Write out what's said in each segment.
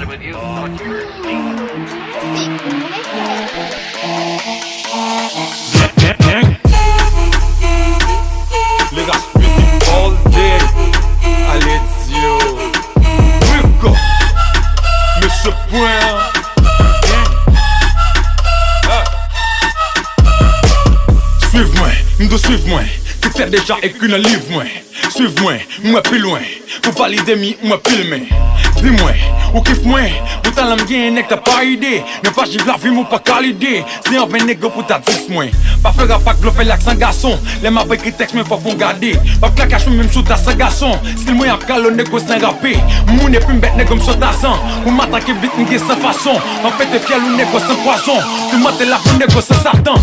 started with you. Thought you were asleep. Gang. Les gars, music all day. Allez, Dio. Rico. Monsieur Point. Suive-moi, m'do suive-moi. C'est que déjà et qu'une livre-moi. Suive-moi, moi plus loin. Pour valider moi plus main. Dis-moi, ou kiffe-moi. Pour ta lame gain, n'est que t'as pas idée. Ne pas givre la vie, moi pas qualité. C'est un vrai nègre pour ta 10 moins. Pas faire pas que l'offre l'accent garçon. Les m'a écrit texte, mais faut garder. Pas que la cache même sous ta sang garçon. Style moi y'a calé nègre sans rapper. Mon n'est plus bête nègre sur ta sang. Ou m'attaquer vite, m'gé sans façon. En fait, t'es fier ou nègre sans poison. Tu m'attends la vie nègre sans Satan.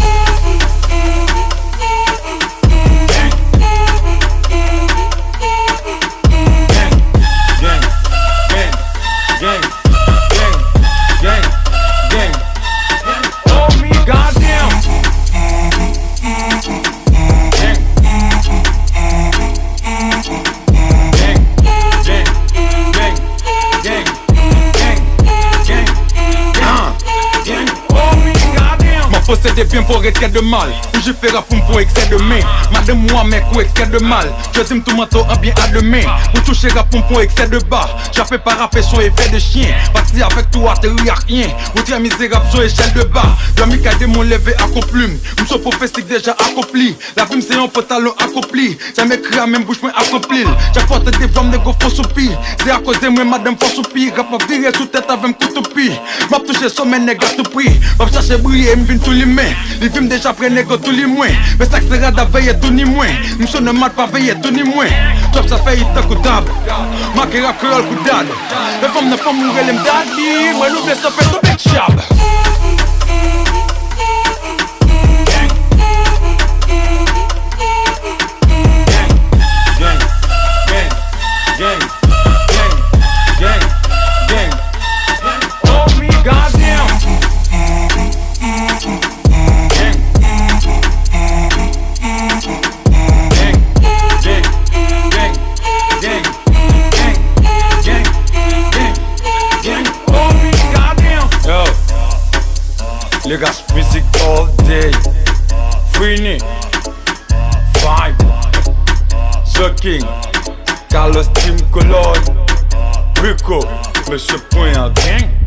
Posséder bien pour excès de mal. Ou je fais rap pour excès de main. Madame moi mec ou excès de mal. Je dis tout manteau en bien à demain. Pour toucher rap pour excès de bas. J'appelle par rappel son effet de chien. Parti avec toi t'es rien. Vous êtes misérable sur échelle de bas. Domi cadet mon levé accompli. M'so prophétique déjà accompli. La vie c'est un pantalon accompli. Jamais créé même bouche moins accompli. J'apporte des flammes de go faux soupir. C'est à cause de moi madame faux soupir. Rap m'a viré sous tête avec un couteau pi. M'a touché son men nègre à tout prix. M'a cherché briller m'vin tout les mains. Les films déjà prennent go tous les mois. Mais ça sera d'veiller tout ni moins. M'son ne mat pas veiller tout ni moins. Top ça fait hit coup d'ab. Ma guerre créole coup d'ad. Les femmes ne font mourir les m'dadi. Moi l'oublie ça fait tout big chab. Les gars, music all day. Freeney, Vibe, The King, Carlos Tim Colon, Rico, Monsieur Point en gang.